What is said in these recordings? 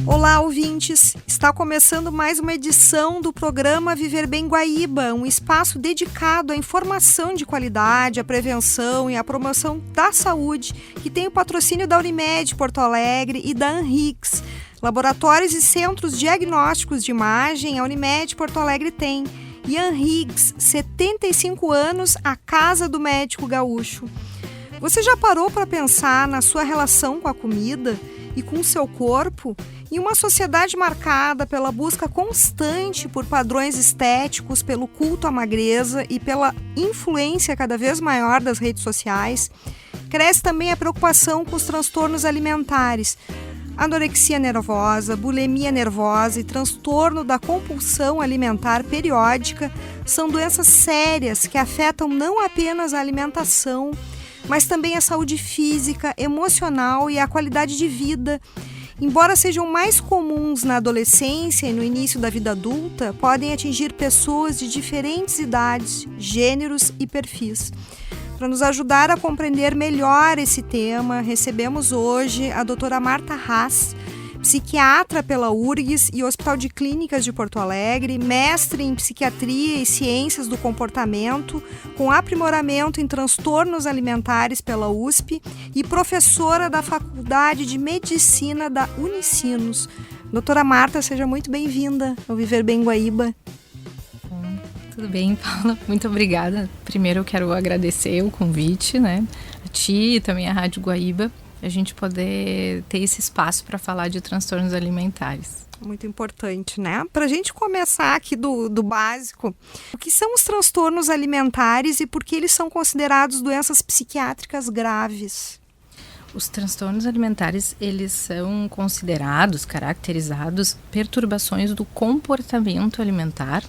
Olá, ouvintes! Está começando mais uma edição do programa Viver Bem Guaíba, um espaço dedicado à informação de qualidade, à prevenção e à promoção da saúde, que tem o patrocínio da Unimed Porto Alegre e da Anrix. Laboratórios e centros diagnósticos de imagem, a Unimed Porto Alegre tem. E Anrix, 75 anos, a Casa do Médico Gaúcho. Você já parou para pensar na sua relação com a comida e com o seu corpo? Em uma sociedade marcada pela busca constante por padrões estéticos, pelo culto à magreza e pela influência cada vez maior das redes sociais, cresce também a preocupação com os transtornos alimentares. Anorexia nervosa, bulimia nervosa e transtorno da compulsão alimentar periódica são doenças sérias que afetam não apenas a alimentação, mas também a saúde física, emocional e a qualidade de vida. Embora sejam mais comuns na adolescência e no início da vida adulta, podem atingir pessoas de diferentes idades, gêneros e perfis. Para nos ajudar a compreender melhor esse tema, recebemos hoje a doutora Marta Haas, psiquiatra pela URGS e Hospital de Clínicas de Porto Alegre, mestre em psiquiatria e ciências do comportamento, com aprimoramento em transtornos alimentares pela USP e professora da Faculdade de Medicina da Unicinos. Doutora Marta, seja muito bem-vinda ao Viver Bem Guaíba. Tudo bem, Paula? Muito obrigada. Primeiro eu quero agradecer o convite, a ti e também à Rádio Guaíba, a gente poder ter esse espaço para falar de transtornos alimentares. Muito importante, né? Para a gente começar aqui do básico, o que são os transtornos alimentares e por que eles são considerados doenças psiquiátricas graves? Os transtornos alimentares, eles são considerados, caracterizados, perturbações do comportamento alimentar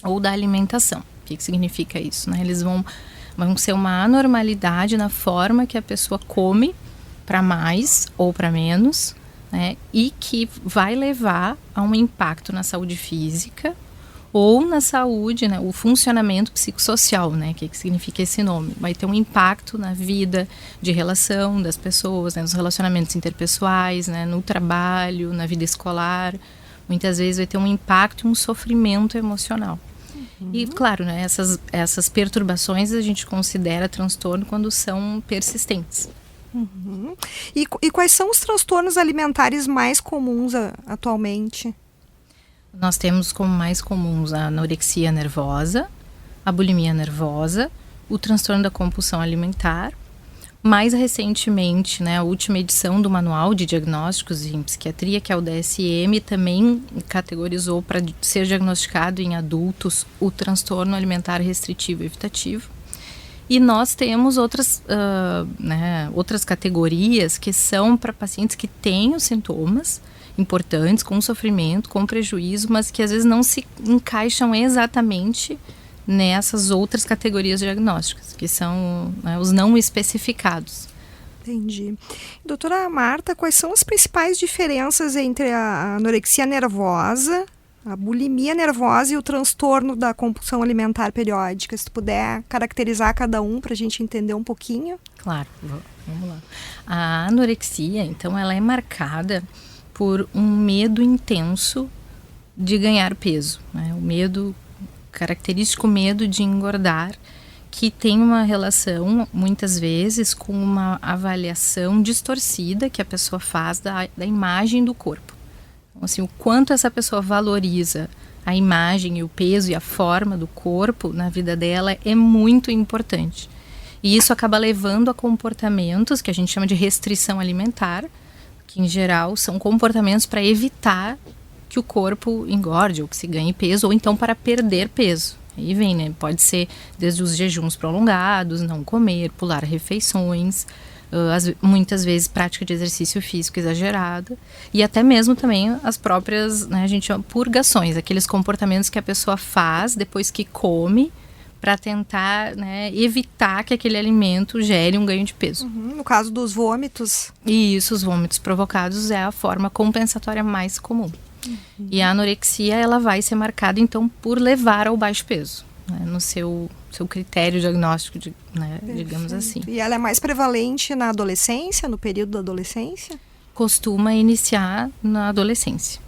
ou da alimentação. O que significa isso? Eles vão ser uma anormalidade na forma que a pessoa come, para mais ou para menos, e que vai levar a um impacto na saúde física ou na saúde, o funcionamento psicossocial, que significa esse nome. Vai ter um impacto na vida de relação das pessoas, nos relacionamentos interpessoais, no trabalho, na vida escolar. Muitas vezes vai ter um impacto e um sofrimento emocional. E, claro, essas perturbações a gente considera transtorno quando são persistentes. Uhum. E quais são os transtornos alimentares mais comuns atualmente? Nós temos como mais comuns a anorexia nervosa, a bulimia nervosa, o transtorno da compulsão alimentar. Mais recentemente, a última edição do Manual de Diagnósticos em Psiquiatria, que é o DSM, também categorizou para ser diagnosticado em adultos o transtorno alimentar restritivo e evitativo. E nós temos outras categorias que são para pacientes que têm os sintomas importantes, com sofrimento, com prejuízo, mas que às vezes não se encaixam exatamente nessas outras categorias diagnósticas, que são os não especificados. Entendi. Doutora Marta, quais são as principais diferenças entre a anorexia nervosa, a bulimia nervosa e o transtorno da compulsão alimentar periódica? Se tu puder caracterizar cada um para a gente entender um pouquinho. Claro, vamos lá. A anorexia, então, ela é marcada por um medo intenso de ganhar peso, o característico medo de engordar, que tem uma relação, muitas vezes, com uma avaliação distorcida que a pessoa faz da imagem do corpo. Então, assim, o quanto essa pessoa valoriza a imagem e o peso e a forma do corpo na vida dela é muito importante. E isso acaba levando a comportamentos que a gente chama de restrição alimentar, que em geral são comportamentos para evitar que o corpo engorde ou que se ganhe peso, ou então para perder peso. Aí vem, pode ser desde os jejuns prolongados, não comer, pular refeições, muitas vezes prática de exercício físico exagerada, e até mesmo também as próprias, a gente chama purgações, aqueles comportamentos que a pessoa faz depois que come, para tentar evitar que aquele alimento gere um ganho de peso. No caso dos vômitos. Isso, os vômitos provocados é a forma compensatória mais comum. E a anorexia, ela vai ser marcada, então, por levar ao baixo peso. né, no seu critério diagnóstico, né, digamos assim. E ela é mais prevalente na adolescência, no período da adolescência? Costuma iniciar na adolescência.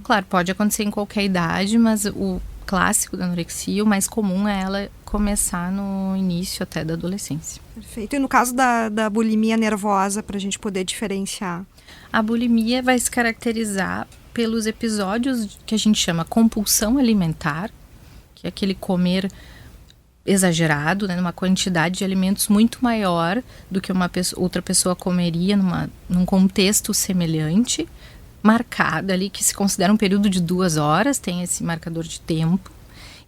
Claro, pode acontecer em qualquer idade, mas o clássico da anorexia, o mais comum é ela começar no início até da adolescência. Perfeito. E no caso da bulimia nervosa, para a gente poder diferenciar? A bulimia vai se caracterizar pelos episódios que a gente chama compulsão alimentar, que é aquele comer exagerado, né, numa quantidade de alimentos muito maior do que outra pessoa comeria num contexto semelhante, marcado ali, que se considera um período de 2 horas, tem esse marcador de tempo,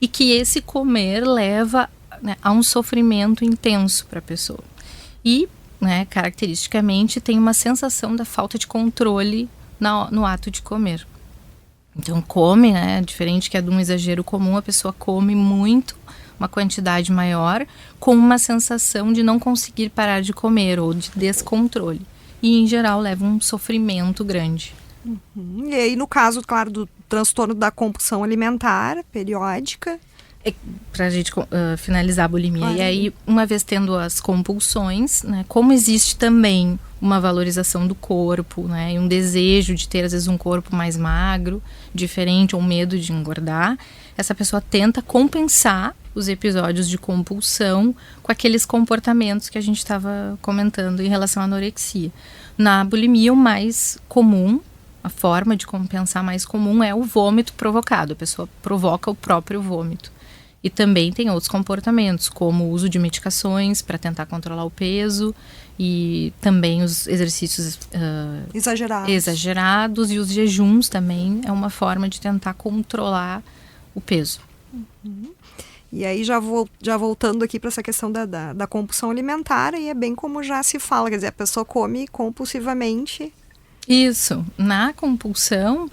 e que esse comer leva, né, a um sofrimento intenso para a pessoa. E, né, caracteristicamente, tem uma sensação da falta de controle no ato de comer. Então, come, né, diferente que é de um exagero comum, a pessoa come muito, uma quantidade maior, com uma sensação de não conseguir parar de comer ou de descontrole. E, em geral, leva um sofrimento grande. Uhum. E aí, no caso, claro, do transtorno da compulsão alimentar periódica... Para a gente finalizar a bulimia. E aí, uma vez tendo as compulsões, né, como existe também uma valorização do corpo, né, e um desejo de ter, às vezes, um corpo mais magro, diferente, ou um medo de engordar, essa pessoa tenta compensar os episódios de compulsão com aqueles comportamentos que a gente estava comentando em relação à anorexia. Na bulimia, o mais comum, a forma de compensar mais comum é o vômito provocado. A pessoa provoca o próprio vômito. E também tem outros comportamentos, como o uso de medicações para tentar controlar o peso e também os exercícios exagerados e os jejuns também é uma forma de tentar controlar o peso. Uhum. E aí, já voltando aqui para essa questão da compulsão alimentar, e é bem como já se fala, quer dizer, a pessoa come compulsivamente. Isso. Na compulsão,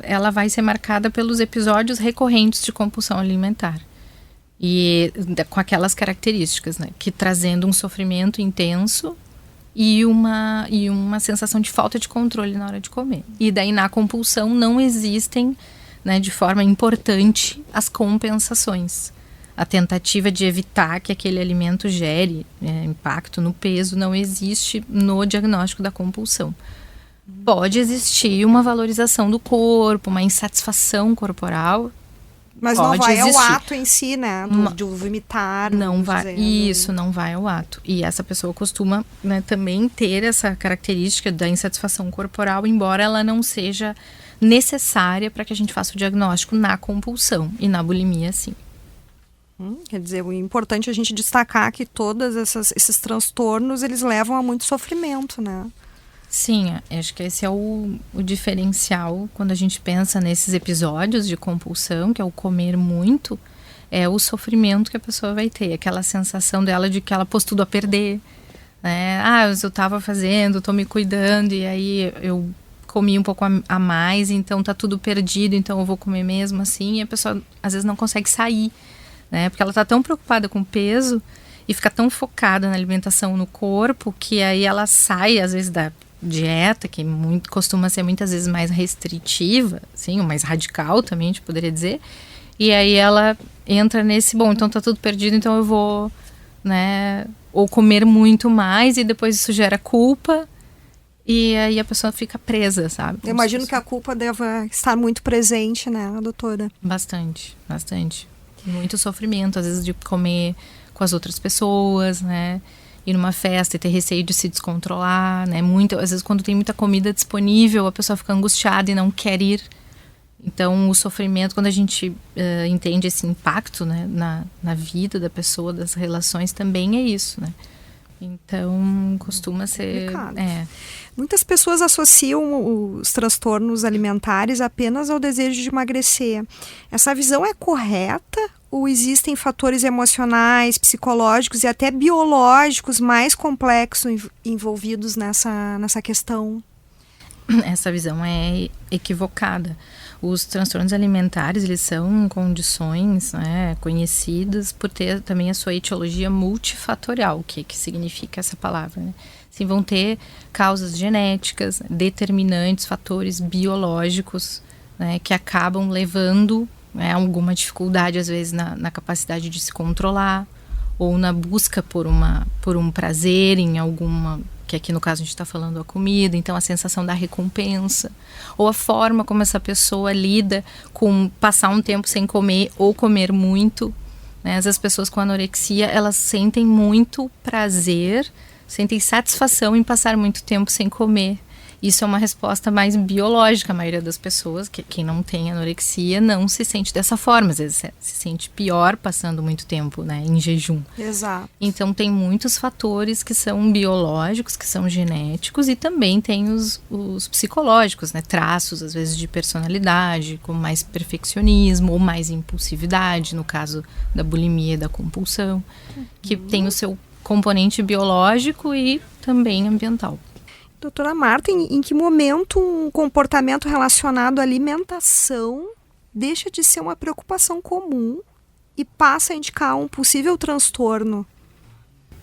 ela vai ser marcada pelos episódios recorrentes de compulsão alimentar. E com aquelas características, né? Que trazendo um sofrimento intenso e uma sensação de falta de controle na hora de comer. E daí, na compulsão, não existem, né, de forma importante as compensações. A tentativa de evitar que aquele alimento gere impacto no peso não existe no diagnóstico da compulsão. Pode existir uma valorização do corpo, uma insatisfação corporal. Mas não vai ao ato em si, né? Do vomitar. Não vai. Isso, não vai ao ato. E essa pessoa costuma, né, também ter essa característica da insatisfação corporal, embora ela não seja necessária para que a gente faça o diagnóstico na compulsão. E na bulimia, sim. Quer dizer, o importante é a gente destacar que todos esses transtornos, eles levam a muito sofrimento, né? Sim, acho que esse é o diferencial quando a gente pensa nesses episódios de compulsão, que é o comer muito, é o sofrimento que a pessoa vai ter, aquela sensação dela de que ela pôs tudo a perder, né? Eu estava fazendo, estou me cuidando e aí eu comi um pouco a mais, então tá tudo perdido, então eu vou comer mesmo assim, e a pessoa às vezes não consegue sair, né? Porque ela tá tão preocupada com o peso e fica tão focada na alimentação, no corpo, que aí ela sai às vezes da dieta, que costuma ser muitas vezes mais restritiva, assim, ou mais radical também, a gente poderia dizer, e aí ela entra nesse, então tá tudo perdido, então eu vou, né, ou comer muito mais, e depois isso gera culpa, e aí a pessoa fica presa, sabe? Eu imagino que a culpa deva estar muito presente, né, doutora? Bastante, bastante. Muito sofrimento, às vezes de comer com as outras pessoas, né, ir numa festa e ter receio de se descontrolar, né? Às vezes quando tem muita comida disponível, a pessoa fica angustiada e não quer ir. Então o sofrimento, quando a gente entende esse impacto, né, na vida da pessoa, das relações, também é isso, né? Então costuma ser... Muitas pessoas associam os transtornos alimentares apenas ao desejo de emagrecer. Essa visão é correta? Ou existem fatores emocionais, psicológicos e até biológicos mais complexos envolvidos nessa questão? Essa visão é equivocada. Os transtornos alimentares, eles são condições, né, conhecidas por ter também a sua etiologia multifatorial. O que significa essa palavra, né? Sim, vão ter causas genéticas, determinantes, fatores biológicos, né, que acabam levando né? Alguma dificuldade, às vezes, na capacidade de se controlar, ou na busca por um prazer em alguma, que aqui no caso a gente está falando a comida, então a sensação da recompensa, ou a forma como essa pessoa lida com passar um tempo sem comer ou comer muito, né? As pessoas com anorexia, elas sentem muito prazer, sentem satisfação em passar muito tempo sem comer. Isso é uma resposta mais biológica. A maioria das pessoas, quem não tem anorexia, não se sente dessa forma. Às vezes se sente pior passando muito tempo, né, em jejum. Exato. Então tem muitos fatores que são biológicos, que são genéticos, e também tem os psicológicos, né, traços às vezes de personalidade, como mais perfeccionismo ou mais impulsividade, no caso da bulimia e da compulsão, que tem o seu componente biológico e também ambiental. Doutora Marta, em que momento um comportamento relacionado à alimentação deixa de ser uma preocupação comum e passa a indicar um possível transtorno?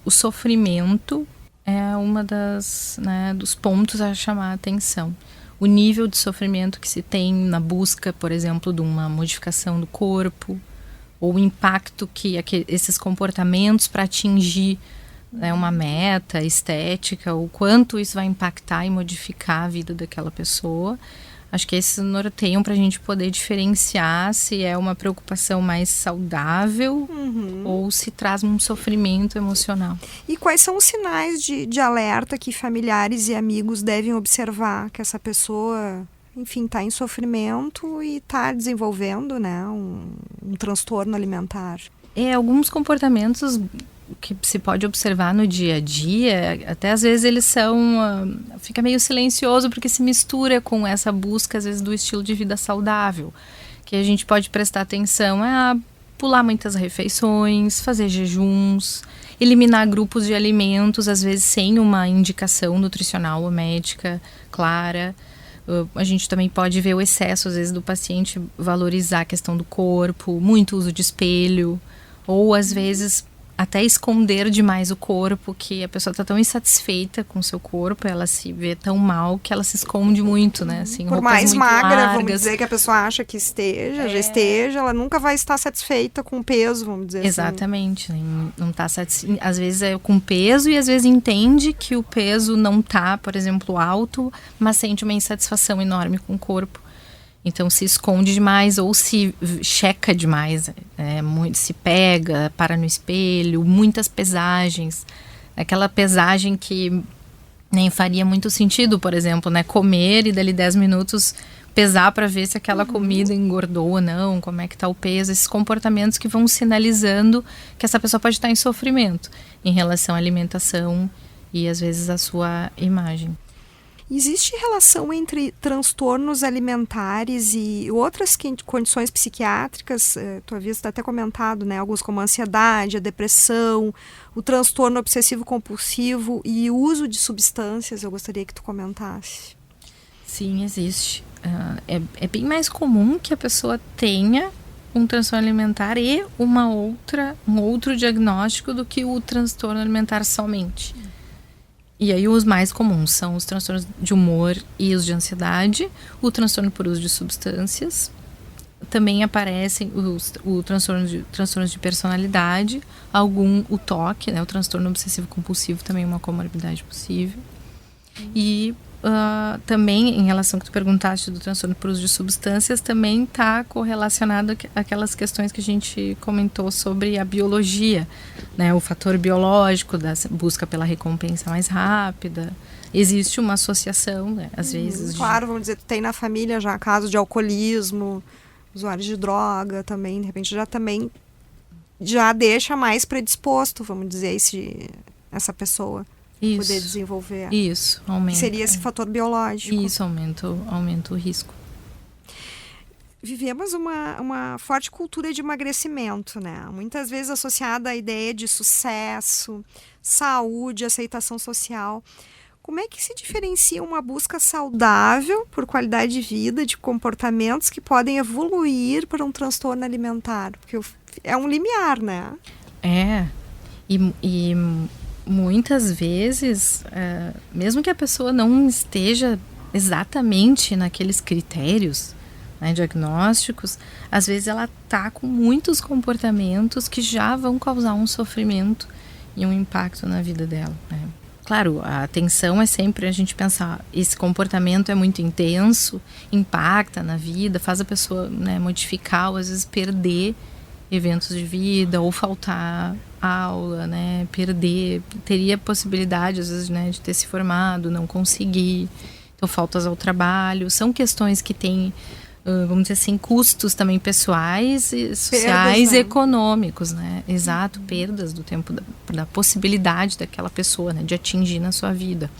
O sofrimento é uma dos pontos a chamar a atenção. O nível de sofrimento que se tem na busca, por exemplo, de uma modificação do corpo, ou o impacto que esses comportamentos para atingir uma meta estética, o quanto isso vai impactar e modificar a vida daquela pessoa. Acho que esses norteiam para a gente poder diferenciar se é uma preocupação mais saudável ou se traz um sofrimento emocional. E quais são os sinais de alerta que familiares e amigos devem observar que essa pessoa, enfim, está em sofrimento e está desenvolvendo, né, um transtorno alimentar? Alguns comportamentos que se pode observar no dia a dia, até às vezes eles fica meio silencioso porque se mistura com essa busca às vezes do estilo de vida saudável, que a gente pode prestar atenção a pular muitas refeições, fazer jejuns, eliminar grupos de alimentos, às vezes sem uma indicação nutricional ou médica clara. A gente também pode ver o excesso às vezes do paciente valorizar a questão do corpo, muito uso de espelho, ou às vezes até esconder demais o corpo, que a pessoa está tão insatisfeita com o seu corpo, ela se vê tão mal que ela se esconde muito, né? Assim, por mais muito magra, largas. vamos dizer, que a pessoa acha que já esteja, ela nunca vai estar satisfeita com o peso, vamos dizer. Exatamente, assim. Não está satisfeita. Às vezes é com peso e às vezes entende que o peso não está, por exemplo, alto, mas sente uma insatisfação enorme com o corpo. Então se esconde demais ou se checa demais, se pega, para no espelho, muitas pesagens. Aquela pesagem que nem faria muito sentido, por exemplo, né, comer e dali 10 minutos pesar para ver se aquela comida engordou ou não, como é que está o peso. Esses comportamentos que vão sinalizando que essa pessoa pode estar em sofrimento em relação à alimentação e às vezes a sua imagem. Existe relação entre transtornos alimentares e outras condições psiquiátricas? Tu havias até comentado, né? Alguns como a ansiedade, a depressão, o transtorno obsessivo-compulsivo e o uso de substâncias. Eu gostaria que tu comentasse. Sim, existe. É bem mais comum que a pessoa tenha um transtorno alimentar e um outro diagnóstico do que o transtorno alimentar somente. E aí os mais comuns são os transtornos de humor e os de ansiedade, o transtorno por uso de substâncias, também aparecem os transtornos de personalidade, o TOC, né, o transtorno obsessivo-compulsivo, também é uma comorbidade possível. E também, em relação ao que tu perguntaste do transtorno por uso de substâncias, também está correlacionado àquelas questões que a gente comentou sobre a biologia, né? O fator biológico da busca pela recompensa mais rápida. Existe uma associação, né? Às vezes. Claro, vamos dizer, tu tem na família já casos de alcoolismo, usuários de droga também, de repente já deixa mais predisposto, vamos dizer, essa pessoa. Isso, poder desenvolver. Isso, aumenta. Seria esse fator biológico. Isso, aumenta o risco. Vivemos uma forte cultura de emagrecimento, né? Muitas vezes associada à ideia de sucesso, saúde, aceitação social. Como é que se diferencia uma busca saudável por qualidade de vida, de comportamentos que podem evoluir para um transtorno alimentar? Porque é um limiar, né? E muitas vezes, mesmo que a pessoa não esteja exatamente naqueles critérios, né, diagnósticos, às vezes ela tá com muitos comportamentos que já vão causar um sofrimento e um impacto na vida dela, né? Claro, a atenção é sempre a gente pensar, esse comportamento é muito intenso, impacta na vida, faz a pessoa, né, modificar ou às vezes perder eventos de vida ou faltar aula, né, teria possibilidade às vezes, né, de ter se formado, não conseguir, então faltas ao trabalho, são questões que têm, vamos dizer assim, custos também pessoais, e sociais, e econômicos, né? Exato, perdas do tempo, da possibilidade daquela pessoa, né, de atingir na sua vida.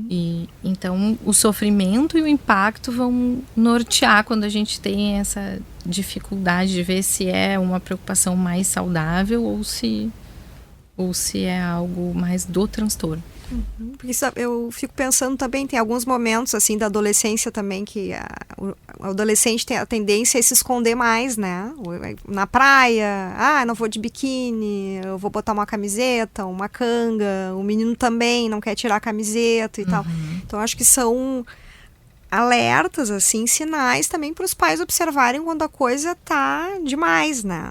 E então o sofrimento e o impacto vão nortear quando a gente tem essa dificuldade de ver se é uma preocupação mais saudável ou se é algo mais do transtorno. Porque eu fico pensando também, tem alguns momentos assim da adolescência também que o adolescente tem a tendência a se esconder mais, né? Na praia, não vou de biquíni, eu vou botar uma camiseta, uma canga, o menino também não quer tirar a camiseta e tal. Então acho que são alertas, assim, sinais também para os pais observarem quando a coisa tá demais, né?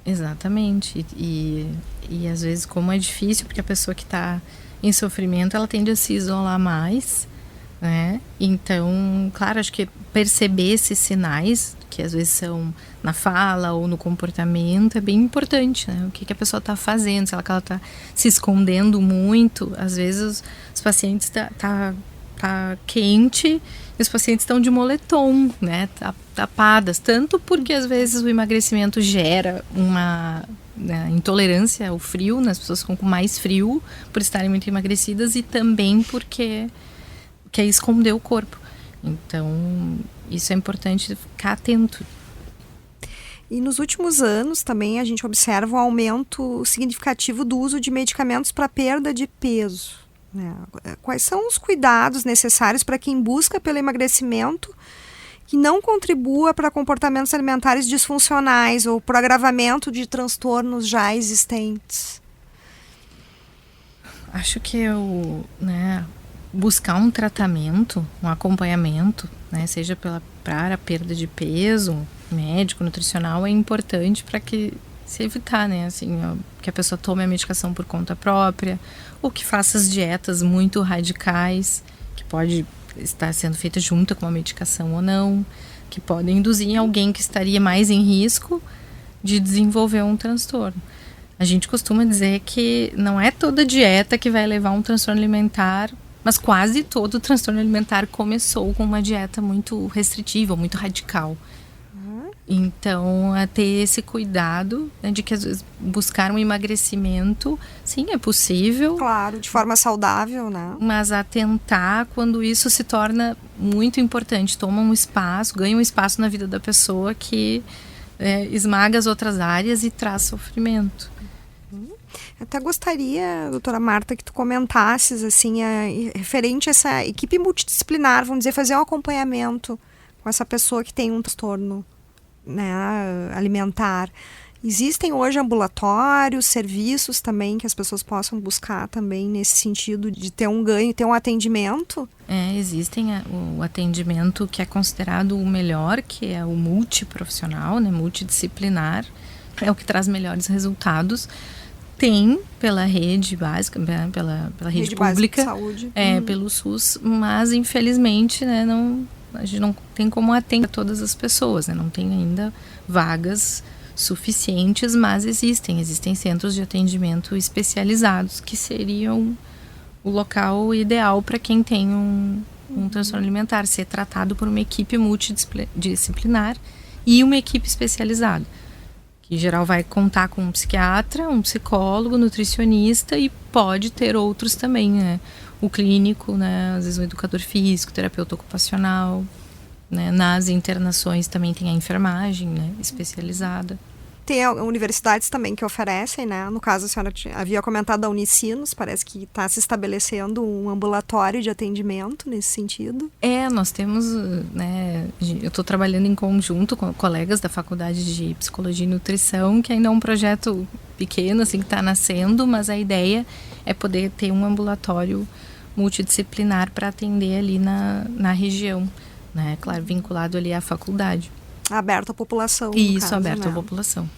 Exatamente. E às vezes como é difícil, porque a pessoa que está em sofrimento, ela tende a se isolar mais, né? Então, claro, acho que perceber esses sinais, que às vezes são na fala ou no comportamento, é bem importante, né? O que a pessoa está fazendo, se ela está se escondendo muito, às vezes os pacientes tá quente e os pacientes estão de moletom, né? Tapadas, tanto porque às vezes o emagrecimento gera uma intolerância ao frio, né? As pessoas ficam com mais frio por estarem muito emagrecidas e também porque quer esconder o corpo. Então, isso é importante ficar atento. E nos últimos anos também a gente observa um aumento significativo do uso de medicamentos para perda de peso, né? Quais são os cuidados necessários para quem busca pelo emagrecimento que não contribua para comportamentos alimentares disfuncionais ou para o agravamento de transtornos já existentes? Acho que buscar um tratamento, um acompanhamento, né, seja para a perda de peso, médico, nutricional, é importante para que se evitar, né, assim, que a pessoa tome a medicação por conta própria ou que faça as dietas muito radicais, que pode estar sendo feita junto com a medicação ou não, que podem induzir em alguém que estaria mais em risco de desenvolver um transtorno. A gente costuma dizer que não é toda dieta que vai levar a um transtorno alimentar, mas quase todo transtorno alimentar começou com uma dieta muito restritiva, muito radical. Então, a ter esse cuidado, né, de que às vezes buscar um emagrecimento, sim, é possível. Claro, de forma saudável, né? Mas atentar quando isso se torna muito importante, toma um espaço, ganha um espaço na vida da pessoa que esmaga as outras áreas e traz sofrimento. Até gostaria, doutora Marta, que tu comentasses, assim, referente a essa equipe multidisciplinar, vamos dizer, fazer um acompanhamento com essa pessoa que tem um transtorno, né, alimentar. Existem hoje ambulatórios, serviços também que as pessoas possam buscar também nesse sentido de ter um ganho, ter um atendimento? Existem o atendimento que é considerado o melhor, que é o multiprofissional, né, multidisciplinar, é o que traz melhores resultados. Tem pela rede básica, pela rede pública, de saúde. Pelo SUS, mas infelizmente, né, a gente não tem como atender todas as pessoas, né? Não tem ainda vagas suficientes, mas existem centros de atendimento especializados que seriam o local ideal para quem tem um transtorno alimentar, ser tratado por uma equipe multidisciplinar e uma equipe especializada, que em geral vai contar com um psiquiatra, um psicólogo, nutricionista e pode ter outros também, né? O clínico, né? Às vezes o educador físico, terapeuta ocupacional, né? Nas internações também tem a enfermagem, né, especializada. Tem universidades também que oferecem, né? No caso, a senhora havia comentado da Unicinos, parece que está se estabelecendo um ambulatório de atendimento nesse sentido. Nós temos, né? Eu estou trabalhando em conjunto com colegas da Faculdade de Psicologia e Nutrição, que ainda é um projeto pequeno, assim, que está nascendo, mas a ideia é poder ter um ambulatório multidisciplinar para atender ali na região, né? Claro, vinculado ali à faculdade. Aberto à população. Isso, aberto à população.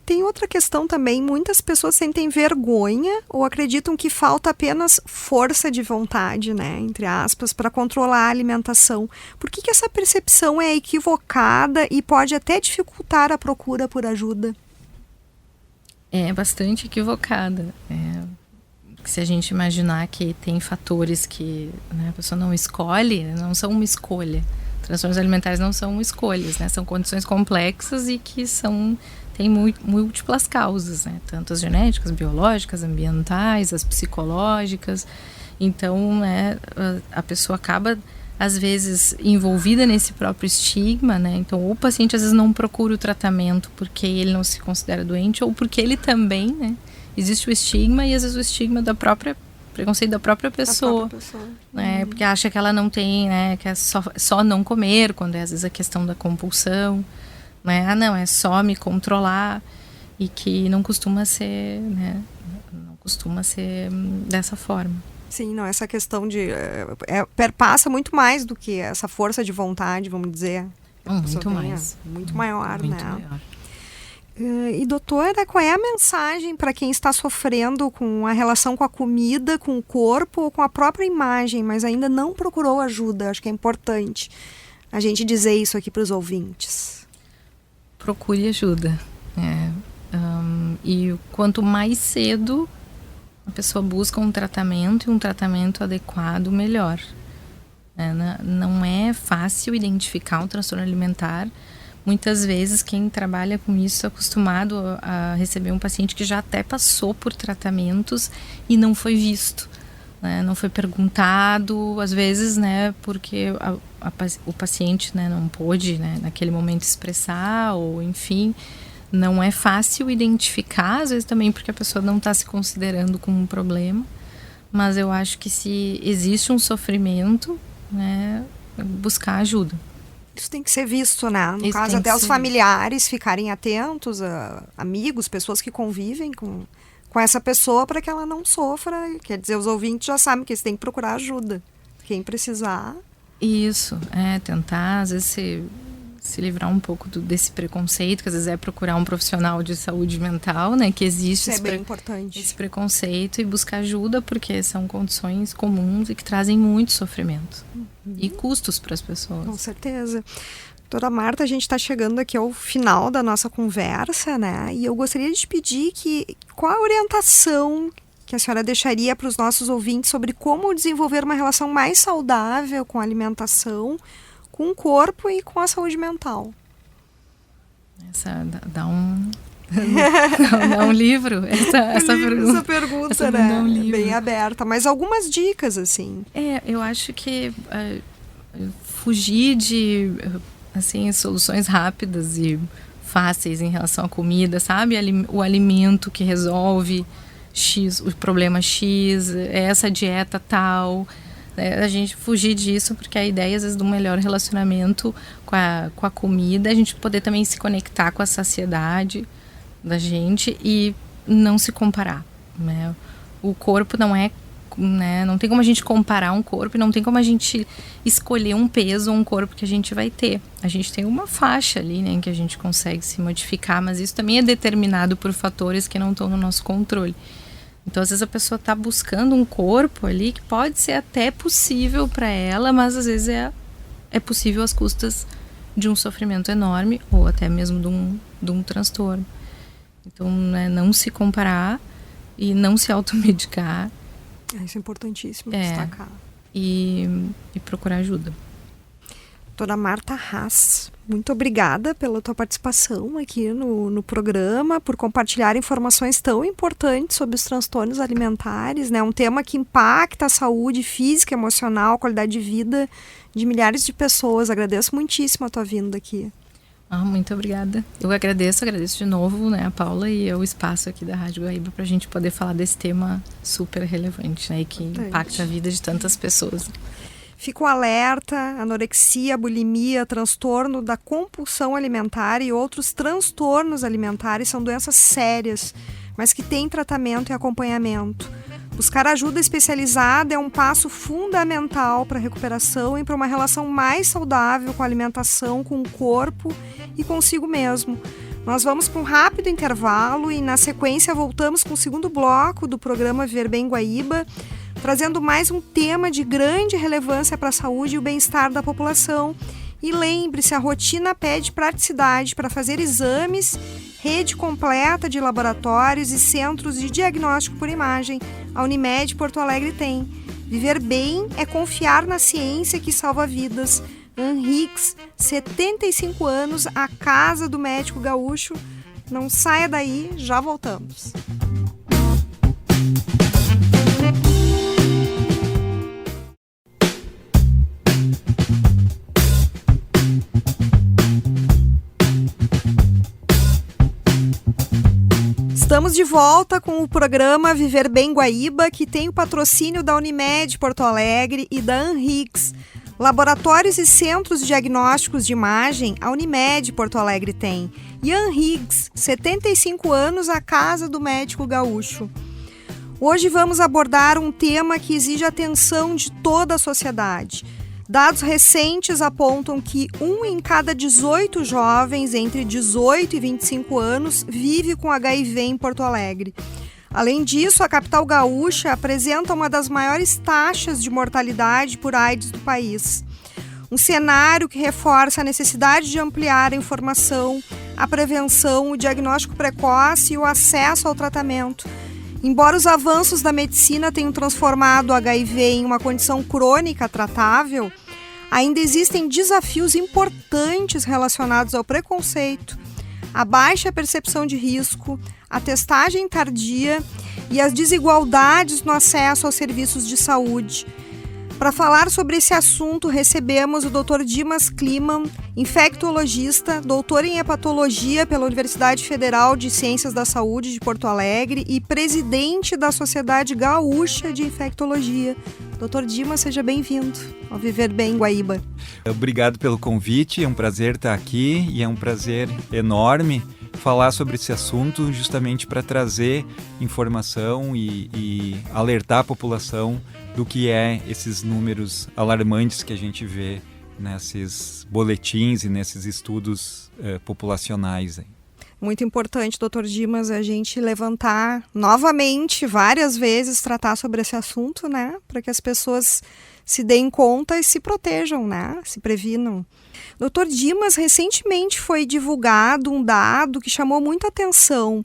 Tem outra questão também, muitas pessoas sentem vergonha ou acreditam que falta apenas força de vontade, né, entre aspas, para controlar a alimentação. Por que essa percepção é equivocada e pode até dificultar a procura por ajuda? É bastante equivocada. Se a gente imaginar que tem fatores que, né, a pessoa não escolhe, não são uma escolha. Transtornos alimentares não são escolhas, né, são condições complexas e que tem múltiplas causas, né? Tanto as genéticas, biológicas, ambientais, as psicológicas. Então, né, a pessoa acaba, às vezes, envolvida nesse próprio estigma, né? Então, o paciente, às vezes, não procura o tratamento porque ele não se considera doente ou porque ele também, né? Existe o estigma e, às vezes, o estigma preconceito da própria pessoa. Né? Porque acha que ela não tem, né? Que é só não comer, quando é, às vezes, a questão da compulsão. Né? Não, é só me controlar, e que não costuma ser, né? Não costuma ser dessa forma. Sim, não, essa questão de perpassa muito mais do que essa força de vontade, vamos dizer. Muito mais. Muito maior, muito né? Maior. E doutora, qual é a mensagem para quem está sofrendo com a relação com a comida, com o corpo ou com a própria imagem, mas ainda não procurou ajuda? Acho que é importante a gente dizer isso aqui para os ouvintes. Procure ajuda. E quanto mais cedo a pessoa busca um tratamento e um tratamento adequado, melhor. Não é fácil identificar um transtorno alimentar. Muitas vezes quem trabalha com isso é acostumado a receber um paciente que já até passou por tratamentos e não foi visto, né? Não foi perguntado, às vezes, né, porque o paciente, né, não pôde, né, naquele momento expressar, ou enfim, não é fácil identificar, às vezes também porque a pessoa não está se considerando como um problema. Mas eu acho que se existe um sofrimento, né, buscar ajuda. Isso tem que ser visto, né? No caso, até os familiares ficarem atentos, amigos, pessoas que convivem com essa pessoa para que ela não sofra. Quer dizer, os ouvintes já sabem que eles têm que procurar ajuda. Quem precisar. Isso, tentar, às vezes, se livrar um pouco desse preconceito, que às vezes é procurar um profissional de saúde mental, né? Que existe Isso é bem importante. Esse preconceito, e buscar ajuda, porque são condições comuns e que trazem muito sofrimento. E custos para as pessoas. Com certeza. Doutora Marta, a gente está chegando aqui ao final da nossa conversa, né? E eu gostaria de te pedir qual a orientação que a senhora deixaria para os nossos ouvintes sobre como desenvolver uma relação mais saudável com a alimentação, com o corpo e com a saúde mental. Dá um livro, essa pergunta. Essa pergunta, né? Um bem aberta, mas algumas dicas, assim. Eu acho que fugir de, assim, soluções rápidas e fáceis em relação à comida, sabe? O alimento que resolve o problema X, essa dieta tal. A gente fugir disso, porque a ideia, às vezes, de um melhor relacionamento com a comida, a gente poder também se conectar com a saciedade da gente e não se comparar, né? O corpo não é, né? Não tem como a gente comparar um corpo e não tem como a gente escolher um peso ou um corpo que a gente vai ter. A gente tem uma faixa ali, né, em que a gente consegue se modificar, mas isso também é determinado por fatores que não estão no nosso controle. Então, às vezes a pessoa está buscando um corpo ali que pode ser até possível para ela, mas às vezes é possível às custas de um sofrimento enorme ou até mesmo de um transtorno. Então, né, não se comparar e não se automedicar. Isso é importantíssimo destacar. E procurar ajuda. Doutora Marta Haas, muito obrigada pela tua participação aqui no programa, por compartilhar informações tão importantes sobre os transtornos alimentares, né? Um tema que impacta a saúde física, emocional, a qualidade de vida de milhares de pessoas. Agradeço muitíssimo a tua vinda aqui. Muito obrigada. Eu agradeço de novo, né, a Paula e o espaço aqui da Rádio Guaíba para a gente poder falar desse tema super relevante, né, e que impacta a vida de tantas pessoas. Fico alerta: anorexia, bulimia, transtorno da compulsão alimentar e outros transtornos alimentares são doenças sérias, mas que têm tratamento e acompanhamento. Buscar ajuda especializada é um passo fundamental para a recuperação e para uma relação mais saudável com a alimentação, com o corpo e consigo mesmo. Nós vamos para um rápido intervalo e, na sequência, voltamos com o segundo bloco do programa Viver Bem Guaíba, trazendo mais um tema de grande relevância para a saúde e o bem-estar da população. E lembre-se, a rotina pede praticidade para fazer exames, rede completa de laboratórios e centros de diagnóstico por imagem. A Unimed Porto Alegre tem. Viver bem é confiar na ciência que salva vidas. Henriques, 75 anos, a casa do médico gaúcho. Não saia daí, já voltamos. Estamos de volta com o programa Viver Bem Guaíba, que tem o patrocínio da Unimed Porto Alegre e da Henriques. Laboratórios e centros diagnósticos de imagem, a Unimed Porto Alegre tem. E a Henriques, 75 anos, a casa do médico gaúcho. Hoje vamos abordar um tema que exige atenção de toda a sociedade. Dados recentes apontam que 1 em cada 18 jovens entre 18 e 25 anos vive com HIV em Porto Alegre. Além disso, a capital gaúcha apresenta uma das maiores taxas de mortalidade por AIDS do país. Um cenário que reforça a necessidade de ampliar a informação, a prevenção, o diagnóstico precoce e o acesso ao tratamento. Embora os avanços da medicina tenham transformado o HIV em uma condição crônica tratável, ainda existem desafios importantes relacionados ao preconceito, a baixa percepção de risco, a testagem tardia e as desigualdades no acesso aos serviços de saúde. Para falar sobre esse assunto, recebemos o Dr. Dimas Kliman, infectologista, doutor em hepatologia pela Universidade Federal de Ciências da Saúde de Porto Alegre e presidente da Sociedade Gaúcha de Infectologia. Dr. Dimas, seja bem-vindo ao Viver Bem Guaíba. Obrigado pelo convite, é um prazer estar aqui e é um prazer enorme falar sobre esse assunto justamente para trazer informação e alertar a população do que é esses números alarmantes que a gente vê nesses boletins e nesses estudos populacionais. Muito importante, Dr. Dimas, a gente levantar novamente, várias vezes, tratar sobre esse assunto, né? Para que as pessoas se deem conta e se protejam, né? Se previnam. Dr. Dimas, recentemente foi divulgado um dado que chamou muita atenção,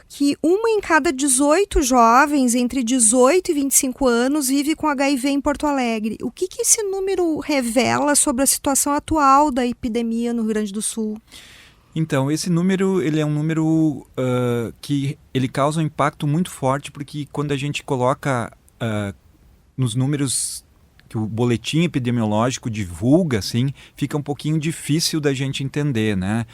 que 1 em cada 18 jovens entre 18 e 25 anos vive com HIV em Porto Alegre. O que esse número revela sobre a situação atual da epidemia no Rio Grande do Sul? Então, esse número ele é um número que ele causa um impacto muito forte, porque quando a gente coloca nos números que o boletim epidemiológico divulga, assim, fica um pouquinho difícil da gente entender, né?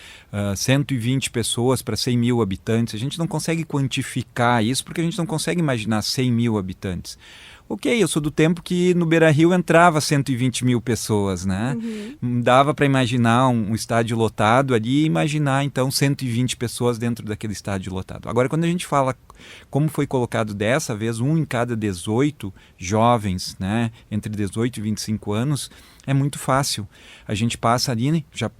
120 pessoas para 100 mil habitantes, a gente não consegue quantificar isso porque a gente não consegue imaginar 100 mil habitantes. Ok, eu sou do tempo que no Beira-Rio entrava 120 mil pessoas, né? Uhum. Dava para imaginar um estádio lotado ali e imaginar, então, 120 pessoas dentro daquele estádio lotado. Agora, quando a gente fala, como foi colocado dessa vez, 1 em cada 18 jovens, né? Entre 18 e 25 anos, é muito fácil. A gente passa ali, né? Já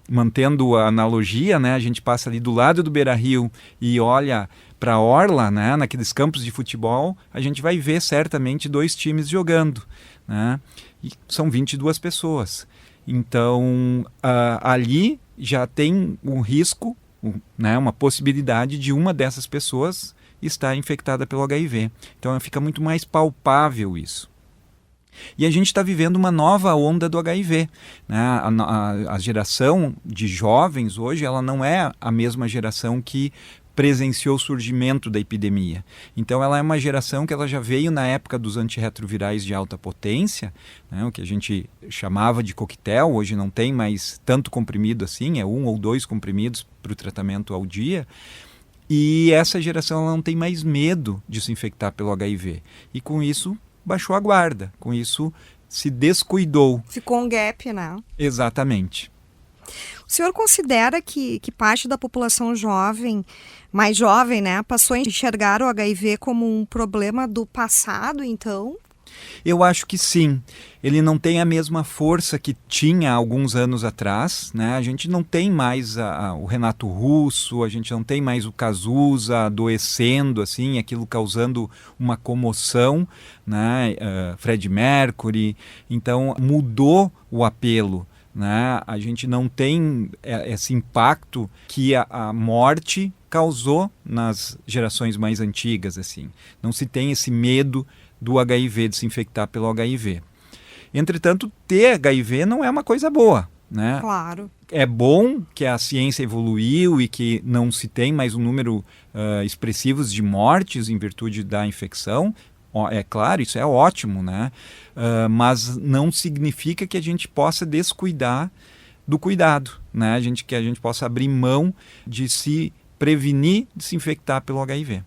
mantendo a analogia, né? A gente passa ali do lado do Beira-Rio e olha para a orla, né, naqueles campos de futebol, a gente vai ver certamente 2 times jogando, né, e são 22 pessoas. Então, ali já tem um risco, né, uma possibilidade de uma dessas pessoas estar infectada pelo HIV. Então, fica muito mais palpável isso. E a gente está vivendo uma nova onda do HIV, né? A geração de jovens hoje, ela não é a mesma geração que presenciou o surgimento da epidemia. Então ela é uma geração que ela já veio na época dos antirretrovirais de alta potência, né, o que a gente chamava de coquetel, hoje não tem mais tanto comprimido assim, é 1 ou 2 comprimidos para o tratamento ao dia. E essa geração ela não tem mais medo de se infectar pelo HIV. E com isso baixou a guarda, com isso se descuidou. Ficou um gap, né? Exatamente. O senhor considera que parte da população jovem, mais jovem, né, passou a enxergar o HIV como um problema do passado, então? Eu acho que sim. Ele não tem a mesma força que tinha alguns anos atrás, né? A gente não tem mais o Renato Russo, a gente não tem mais o Cazuza adoecendo, assim, aquilo causando uma comoção, né? Fred Mercury. Então, mudou o apelo, né? A gente não tem esse impacto que a morte causou nas gerações mais antigas, assim. Não se tem esse medo do HIV, de se infectar pelo HIV. Entretanto, ter HIV não é uma coisa boa, né? Claro. É bom que a ciência evoluiu e que não se tem mais um número expressivo de mortes em virtude da infecção. É claro, isso é ótimo, né? Mas não significa que a gente possa descuidar do cuidado, né? Que a gente possa abrir mão de se prevenir de se infectar pelo HIV.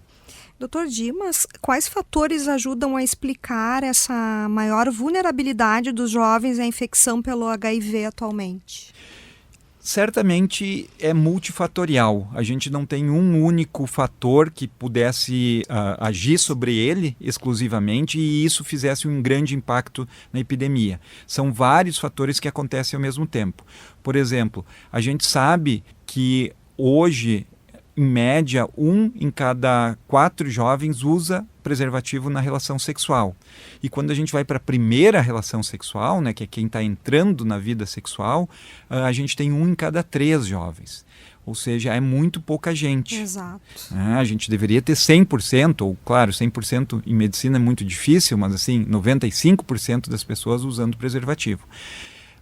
Dr. Dimas, quais fatores ajudam a explicar essa maior vulnerabilidade dos jovens à infecção pelo HIV atualmente? Certamente é multifatorial. A gente não tem um único fator que pudesse agir sobre ele exclusivamente e isso fizesse um grande impacto na epidemia. São vários fatores que acontecem ao mesmo tempo. Por exemplo, a gente sabe que hoje, em média, 1 em cada 4 jovens usa preservativo na relação sexual. E quando a gente vai para a primeira relação sexual, né, que é quem está entrando na vida sexual, a gente tem 1 em cada 3 jovens. Ou seja, é muito pouca gente. Exato. A gente deveria ter 100%, ou claro, 100% em medicina é muito difícil, mas assim, 95% das pessoas usando preservativo.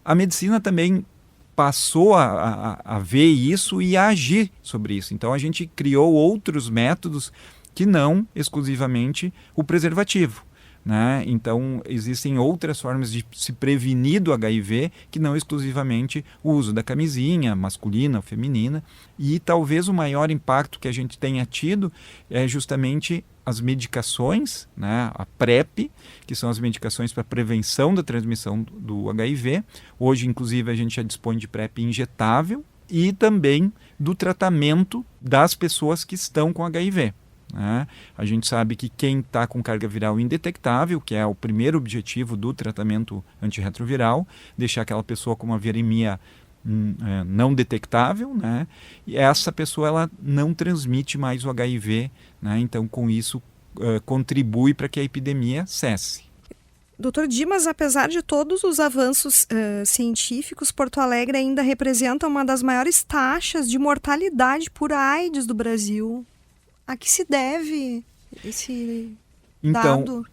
A medicina também passou a ver isso e a agir sobre isso. Então a gente criou outros métodos que não exclusivamente o preservativo, né? Então existem outras formas de se prevenir do HIV que não exclusivamente o uso da camisinha masculina ou feminina. E talvez o maior impacto que a gente tenha tido é justamente as medicações, né, a PrEP, que são as medicações para prevenção da transmissão do HIV. Hoje, inclusive, a gente já dispõe de PrEP injetável e também do tratamento das pessoas que estão com HIV. Né? A gente sabe que quem está com carga viral indetectável, que é o primeiro objetivo do tratamento antirretroviral, deixar aquela pessoa com uma viremia não detectável, né? E essa pessoa ela não transmite mais o HIV, né? Então com isso contribui para que a epidemia cesse. Dr. Dimas, apesar de todos os avanços científicos, Porto Alegre ainda representa uma das maiores taxas de mortalidade por AIDS do Brasil. A que se deve esse dado?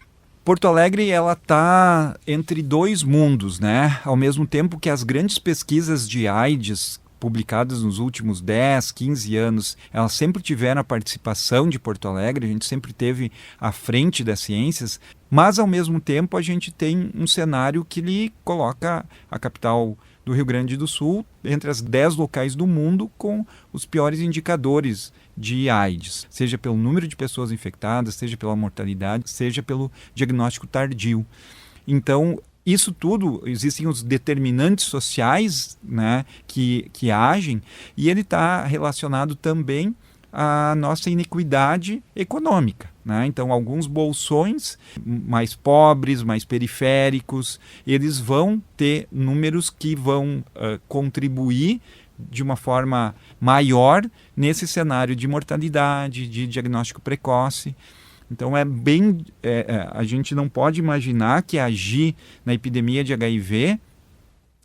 Porto Alegre ela está entre dois mundos, né? Ao mesmo tempo que as grandes pesquisas de AIDS publicadas nos últimos 10, 15 anos, elas sempre tiveram a participação de Porto Alegre, a gente sempre teve à frente das ciências, mas ao mesmo tempo a gente tem um cenário que lhe coloca a capital do Rio Grande do Sul entre as 10 locais do mundo com os piores indicadores de AIDS, seja pelo número de pessoas infectadas, seja pela mortalidade, seja pelo diagnóstico tardio. Então, isso tudo, existem os determinantes sociais, né, que agem, e ele está relacionado também à nossa inequidade econômica, né? Então, alguns bolsões mais pobres, mais periféricos, eles vão ter números que vão contribuir de uma forma maior nesse cenário de mortalidade, de diagnóstico precoce. Então a gente não pode imaginar que agir na epidemia de HIV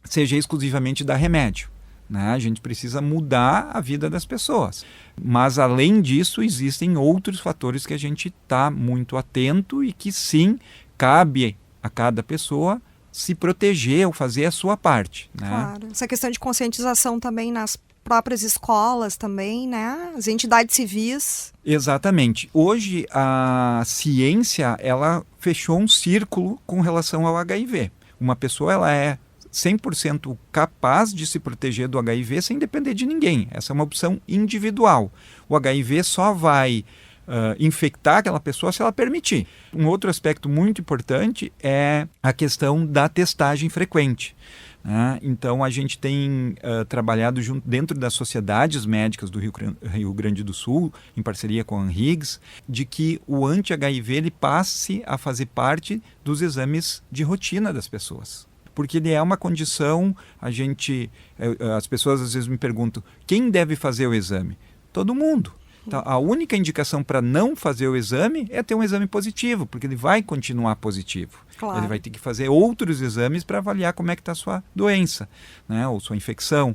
seja exclusivamente dar remédio, né? A gente precisa mudar a vida das pessoas. Mas além disso, existem outros fatores que a gente está muito atento e que sim, cabe a cada pessoa se proteger ou fazer a sua parte, né? Claro. Essa questão de conscientização também nas próprias escolas também, né? As entidades civis. Exatamente. Hoje a ciência ela fechou um círculo com relação ao HIV. Uma pessoa ela é 100% capaz de se proteger do HIV sem depender de ninguém. Essa é uma opção individual. O HIV só vai infectar aquela pessoa se ela permitir. Um outro aspecto muito importante é a questão da testagem frequente. Então, a gente tem trabalhado dentro das sociedades médicas do Rio Grande do Sul, em parceria com a ANRIGS, de que o anti-HIV ele passe a fazer parte dos exames de rotina das pessoas. Porque ele é uma condição, as pessoas às vezes me perguntam, quem deve fazer o exame? Todo mundo. Então, a única indicação para não fazer o exame é ter um exame positivo, porque ele vai continuar positivo. Claro. Ele vai ter que fazer outros exames para avaliar como é que está a sua doença, né, ou sua infecção.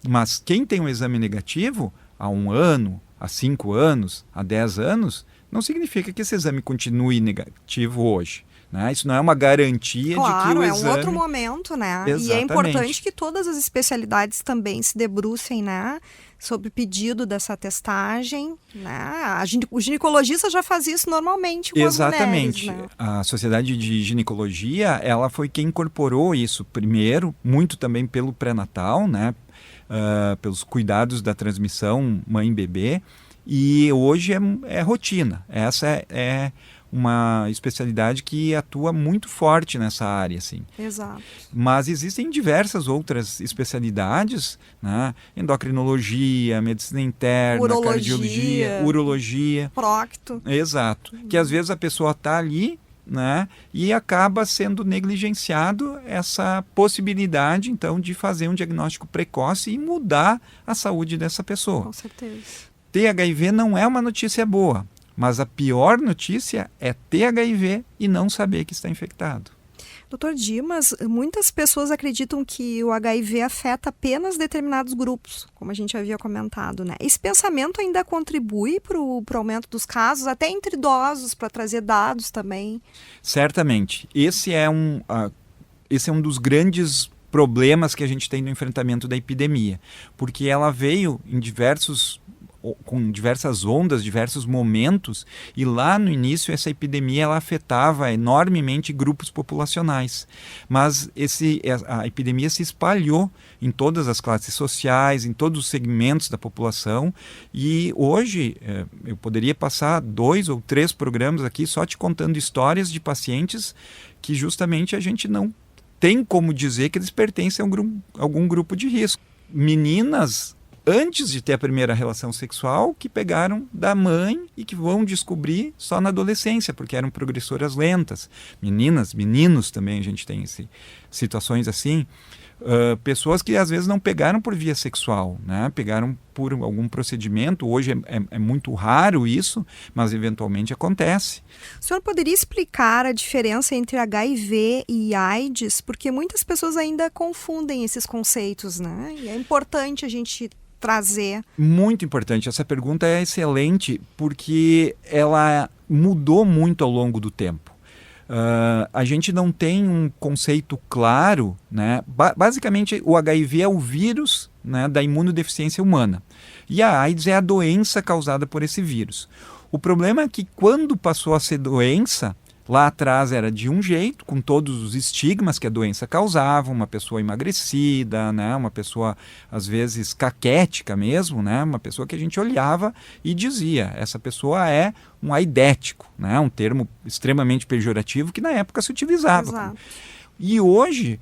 Mas quem tem um exame negativo, há 1 ano, há 5 anos, há 10 anos, não significa que esse exame continue negativo hoje. Né? Isso não é uma garantia de que o exame... Claro, é um outro momento, né? Exatamente. E é importante que todas as especialidades também se debrucem, né? Sobre o pedido dessa testagem, né? O ginecologista já faz isso normalmente com Exatamente. as mulheres, né? A Sociedade de Ginecologia, ela foi quem incorporou isso primeiro, muito também pelo pré-natal, né? Pelos cuidados da transmissão mãe-bebê, e hoje é rotina. Essa é uma especialidade que atua muito forte nessa área, assim. Exato. Mas existem diversas outras especialidades, né? Endocrinologia, medicina interna, Urologia, cardiologia, urologia. Procto. Exato. Que às vezes a pessoa está ali, né? E acaba sendo negligenciado essa possibilidade, então, de fazer um diagnóstico precoce e mudar a saúde dessa pessoa. Com certeza. Ter HIV não é uma notícia boa. Mas a pior notícia é ter HIV e não saber que está infectado. Doutor Dimas, muitas pessoas acreditam que o HIV afeta apenas determinados grupos, como a gente havia comentado, né? Esse pensamento ainda contribui para o aumento dos casos, até entre idosos, para trazer dados também? Certamente. Esse é um dos grandes problemas que a gente tem no enfrentamento da epidemia, porque ela veio com diversas ondas, diversos momentos, e lá no início essa epidemia ela afetava enormemente grupos populacionais, mas a epidemia se espalhou em todas as classes sociais, em todos os segmentos da população, e hoje eu poderia passar 2 ou 3 programas aqui só te contando histórias de pacientes que justamente a gente não tem como dizer que eles pertencem a algum grupo de risco. Meninas antes de ter a primeira relação sexual, que pegaram da mãe e que vão descobrir só na adolescência, porque eram progressoras lentas. Meninas, meninos também, a gente tem situações assim. Pessoas que às vezes não pegaram por via sexual, né? Pegaram por algum procedimento. Hoje é muito raro isso, mas eventualmente acontece. O senhor poderia explicar a diferença entre HIV e AIDS? Porque muitas pessoas ainda confundem esses conceitos, né? E é importante a gente trazer. Muito importante. Essa pergunta é excelente porque ela mudou muito ao longo do tempo. A gente não tem um conceito claro, né? Basicamente, o HIV é o vírus, né, da imunodeficiência humana. E a AIDS é a doença causada por esse vírus. O problema é que quando passou a ser doença, lá atrás era de um jeito, com todos os estigmas que a doença causava, uma pessoa emagrecida, né? Uma pessoa, às vezes, caquética mesmo, né? Uma pessoa que a gente olhava e dizia, essa pessoa é um aidético, né? Um termo extremamente pejorativo que na época se utilizava. Exato. E hoje,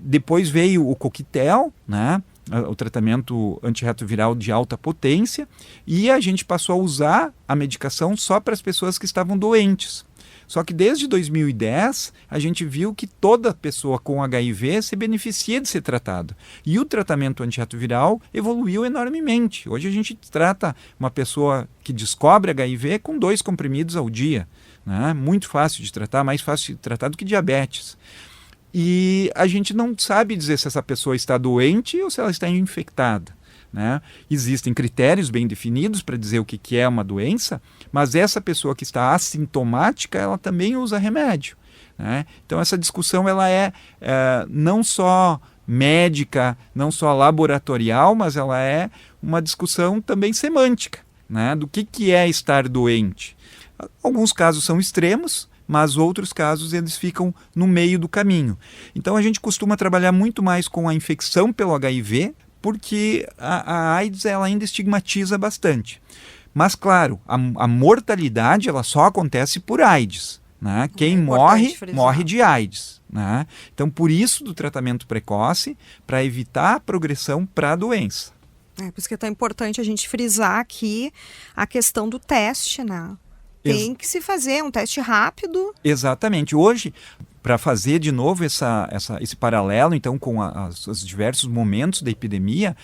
depois veio o coquetel, né? O tratamento antirretroviral de alta potência, e a gente passou a usar a medicação só para as pessoas que estavam doentes. Só que desde 2010 a gente viu que toda pessoa com HIV se beneficia de ser tratado. E o tratamento antirretroviral evoluiu enormemente. Hoje a gente trata uma pessoa que descobre HIV com 2 comprimidos ao dia, né? Muito fácil de tratar, mais fácil de tratar do que diabetes. E a gente não sabe dizer se essa pessoa está doente ou se ela está infectada, né? Existem critérios bem definidos para dizer o que é uma doença, mas essa pessoa que está assintomática, ela também usa remédio, né? Então essa discussão ela é não só médica, não só laboratorial, mas ela é uma discussão também semântica, né? Do que é estar doente. Alguns casos são extremos, mas outros casos eles ficam no meio do caminho. Então a gente costuma trabalhar muito mais com a infecção pelo HIV, porque a AIDS ela ainda estigmatiza bastante. Mas, claro, a mortalidade ela só acontece por AIDS. Né? Quem morre de AIDS. Né? Então, por isso do tratamento precoce, para evitar a progressão para a doença. Por isso que é tão importante a gente frisar aqui a questão do teste, né? Tem que se fazer um teste rápido. Exatamente. Hoje, para fazer de novo esse paralelo, então, com os diversos momentos da epidemia,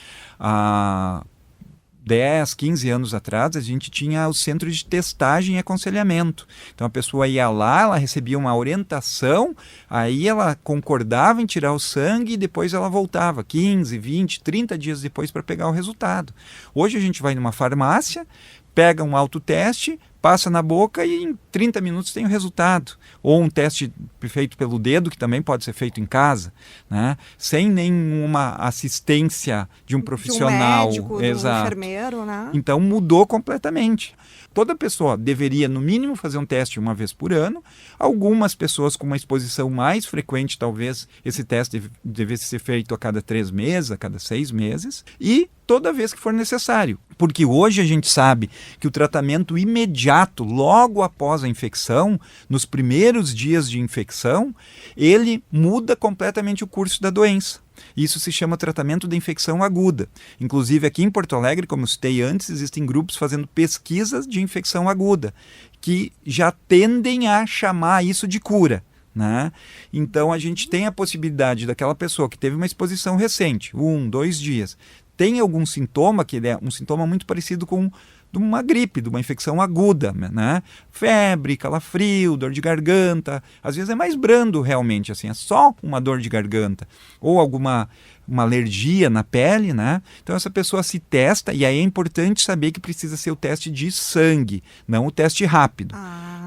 10, 15 anos atrás, a gente tinha o centro de testagem e aconselhamento. Então, a pessoa ia lá, ela recebia uma orientação, aí ela concordava em tirar o sangue e depois ela voltava 15, 20, 30 dias depois para pegar o resultado. Hoje a gente vai numa farmácia, pega um autoteste, passa na boca e em 30 minutos tem o resultado. Ou um teste feito pelo dedo, que também pode ser feito em casa, né? Sem nenhuma assistência de um profissional. De um médico, de um enfermeiro, né? Então mudou completamente. Toda pessoa deveria, no mínimo, fazer um teste uma vez por ano. Algumas pessoas com uma exposição mais frequente, talvez esse teste devesse ser feito a cada 3 meses, a cada 6 meses. E toda vez que for necessário. Porque hoje a gente sabe que o tratamento imediato, logo após a infecção, nos primeiros dias de infecção, ele muda completamente o curso da doença. Isso se chama tratamento da infecção aguda. Inclusive aqui em Porto Alegre, como eu citei antes, existem grupos fazendo pesquisas de infecção aguda, que já tendem a chamar isso de cura. Né? Então a gente tem a possibilidade daquela pessoa que teve uma exposição recente, 1, 2 dias, tem algum sintoma, que é um sintoma muito parecido com de uma gripe, de uma infecção aguda, né? Febre, calafrio, dor de garganta, às vezes é mais brando realmente, assim, é só uma dor de garganta, ou uma alergia na pele, né? Então essa pessoa se testa, e aí é importante saber que precisa ser o teste de sangue, não o teste rápido.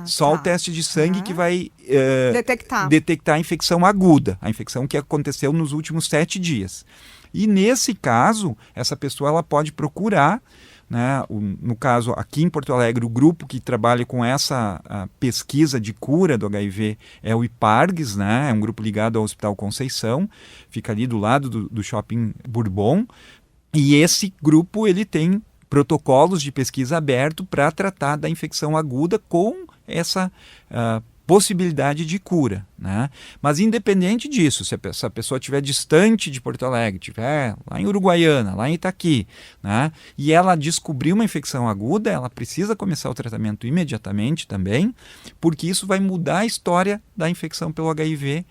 Só o teste de sangue que vai detectar a infecção aguda, a infecção que aconteceu nos últimos 7 dias. E nesse caso, essa pessoa ela pode procurar, né, no caso aqui em Porto Alegre, o grupo que trabalha com essa pesquisa de cura do HIV é o IPARGS, né, é um grupo ligado ao Hospital Conceição, fica ali do lado do Shopping Bourbon, e esse grupo ele tem protocolos de pesquisa aberto para tratar da infecção aguda com essa possibilidade de cura, né? Mas independente disso, se a pessoa estiver distante de Porto Alegre, estiver lá em Uruguaiana, lá em Itaqui, né? E ela descobrir uma infecção aguda, ela precisa começar o tratamento imediatamente também, porque isso vai mudar a história da infecção pelo HIV.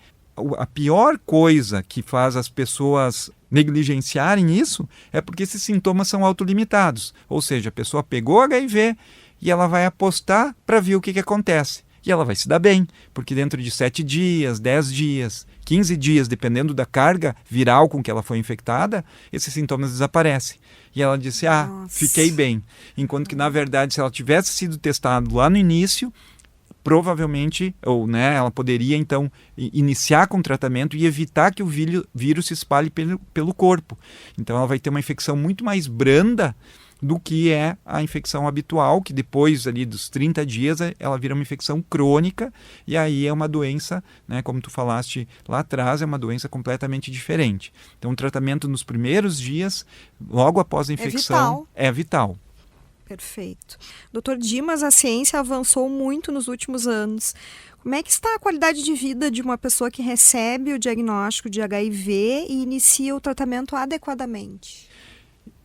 A pior coisa que faz as pessoas negligenciarem isso é porque esses sintomas são autolimitados, ou seja, a pessoa pegou HIV e ela vai apostar para ver o que acontece. E ela vai se dar bem, porque dentro de 7 dias, 10 dias, 15 dias, dependendo da carga viral com que ela foi infectada, esses sintomas desaparecem. E ela disse, fiquei bem. Enquanto que, na verdade, se ela tivesse sido testada lá no início, provavelmente, ela poderia, então, iniciar com o tratamento e evitar que o vírus se espalhe pelo corpo. Então, ela vai ter uma infecção muito mais branda do que é a infecção habitual, que depois ali dos 30 dias ela vira uma infecção crônica, e aí é uma doença, né, como tu falaste lá atrás, é uma doença completamente diferente. Então o tratamento nos primeiros dias, logo após a infecção, é vital. Perfeito. Dr. Dimas, a ciência avançou muito nos últimos anos. Como é que está a qualidade de vida de uma pessoa que recebe o diagnóstico de HIV e inicia o tratamento adequadamente?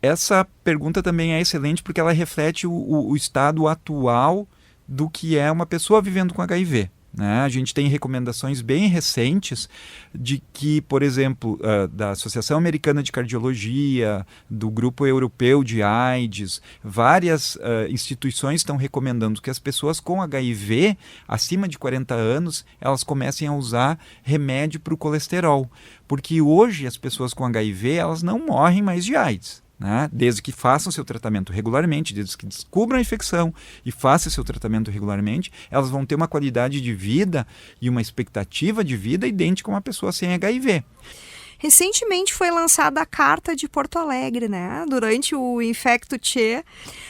Essa pergunta também é excelente porque ela reflete o estado atual do que é uma pessoa vivendo com HIV. Né? A gente tem recomendações bem recentes de que, por exemplo, da Associação Americana de Cardiologia, do Grupo Europeu de AIDS, várias instituições estão recomendando que as pessoas com HIV, acima de 40 anos, elas comecem a usar remédio para o colesterol. Porque hoje as pessoas com HIV, elas não morrem mais de AIDS. Né? Desde que façam seu tratamento regularmente, desde que descubram a infecção e façam seu tratamento regularmente, elas vão ter uma qualidade de vida e uma expectativa de vida idêntica a uma pessoa sem HIV. Recentemente foi lançada a Carta de Porto Alegre, né? Durante o Infecto-Che.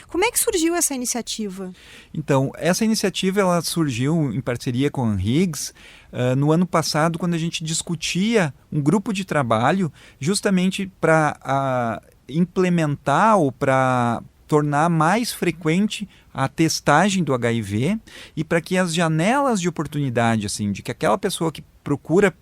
Como é que surgiu essa iniciativa? Então, essa iniciativa ela surgiu em parceria com a Higgs no ano passado, quando a gente discutia um grupo de trabalho justamente para implementar ou para tornar mais frequente a testagem do HIV e para que as janelas de oportunidade, assim, de que aquela pessoa que procura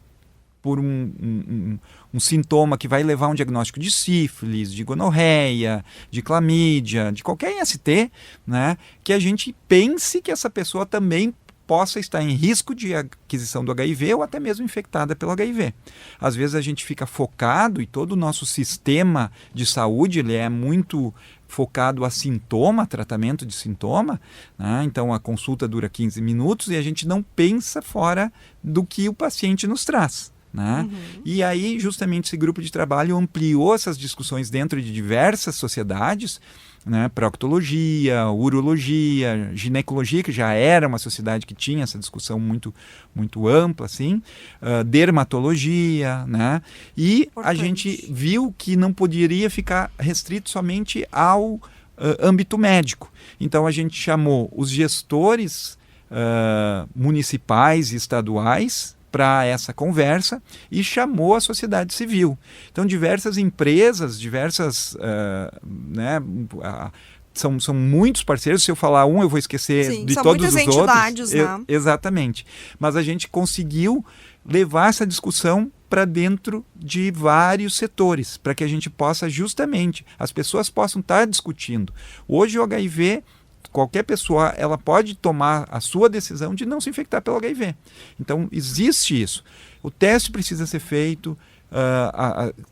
por um sintoma que vai levar a um diagnóstico de sífilis, de gonorreia, de clamídia, de qualquer IST, né, que a gente pense que essa pessoa também possa estar em risco de aquisição do HIV ou até mesmo infectada pelo HIV. Às vezes a gente fica focado e todo o nosso sistema de saúde ele é muito focado a sintoma, tratamento de sintoma, né? Então a consulta dura 15 minutos e a gente não pensa fora do que o paciente nos traz. Né? E aí justamente esse grupo de trabalho ampliou essas discussões dentro de diversas sociedades, né? Proctologia, urologia, ginecologia, que já era uma sociedade que tinha essa discussão muito, muito ampla, assim, dermatologia, né? E a gente viu que não poderia ficar restrito somente ao âmbito médico. Então a gente chamou os gestores municipais e estaduais para essa conversa e chamou a sociedade civil. Então, diversas empresas, são muitos parceiros. Se eu falar um, eu vou esquecer de todos os outros. São muitas entidades, né? Exatamente. Mas a gente conseguiu levar essa discussão para dentro de vários setores, para que a gente possa justamente, as pessoas possam estar discutindo. Hoje o HIV, qualquer pessoa ela pode tomar a sua decisão de não se infectar pelo HIV. Então, existe isso. O teste precisa ser feito.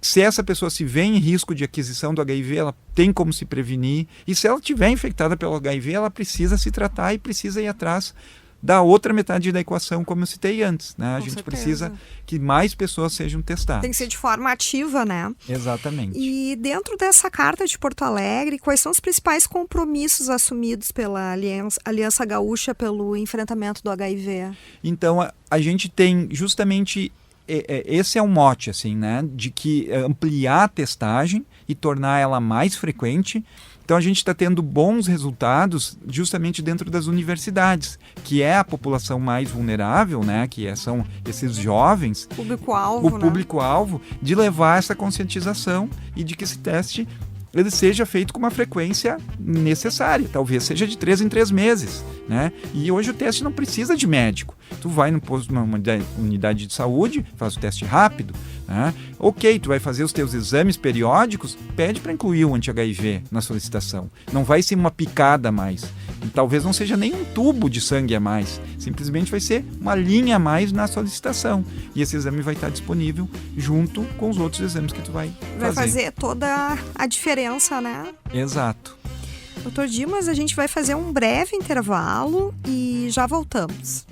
Se essa pessoa se vê em risco de aquisição do HIV, ela tem como se prevenir. E se ela estiver infectada pelo HIV, ela precisa se tratar e precisa ir atrás da outra metade da equação, como eu citei antes, né? A gente precisa que mais pessoas sejam testadas. Tem que ser de forma ativa, né? Exatamente. E dentro dessa carta de Porto Alegre, quais são os principais compromissos assumidos pela Aliança Gaúcha pelo enfrentamento do HIV? Então, a gente tem justamente esse é o mote, assim, né? De que ampliar a testagem e tornar ela mais frequente. Então a gente está tendo bons resultados justamente dentro das universidades, que é a população mais vulnerável, né? Que são esses jovens, público-alvo, de levar essa conscientização e de que esse teste ele seja feito com uma frequência necessária, talvez seja de 3 em 3 meses, né? E hoje o teste não precisa de médico. Tu vai numa unidade de saúde, faz o teste rápido, né? Ok, tu vai fazer os teus exames periódicos, pede para incluir o anti-HIV na solicitação. Não vai ser uma picada a mais. E talvez não seja nem um tubo de sangue a mais. Simplesmente vai ser uma linha a mais na solicitação. E esse exame vai estar disponível junto com os outros exames que tu vai fazer. Vai fazer toda a diferença, né? Exato. Doutor Dimas, a gente vai fazer um breve intervalo e já voltamos.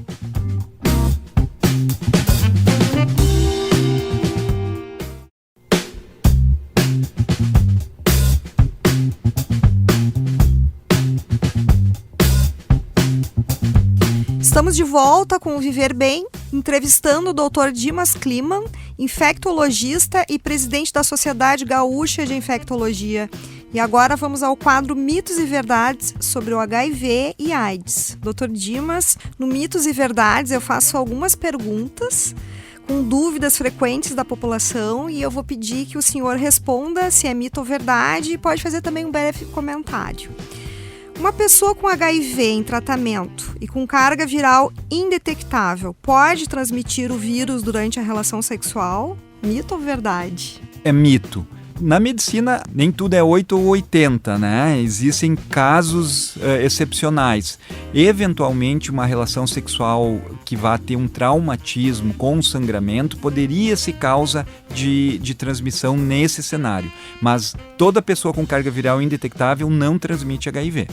Estamos de volta com o Viver Bem, entrevistando o Dr. Dimas Kliman, infectologista e presidente da Sociedade Gaúcha de Infectologia. E agora vamos ao quadro Mitos e Verdades sobre o HIV e AIDS. Dr. Dimas, no Mitos e Verdades eu faço algumas perguntas com dúvidas frequentes da população e eu vou pedir que o senhor responda se é mito ou verdade e pode fazer também um breve comentário. Uma pessoa com HIV em tratamento e com carga viral indetectável pode transmitir o vírus durante a relação sexual? Mito ou verdade? É mito. Na medicina, nem tudo é 8 ou 80, né? Existem casos excepcionais. Eventualmente, uma relação sexual que vá ter um traumatismo com sangramento poderia ser causa de transmissão nesse cenário. Mas toda pessoa com carga viral indetectável não transmite HIV.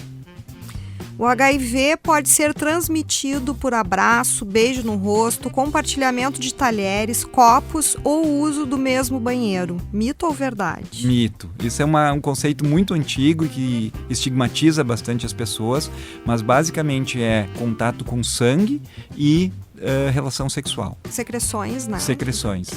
O HIV pode ser transmitido por abraço, beijo no rosto, compartilhamento de talheres, copos ou uso do mesmo banheiro. Mito ou verdade? Mito. Isso é um conceito muito antigo que estigmatiza bastante as pessoas, mas basicamente é contato com sangue e relação sexual. Secreções, né? Secreções.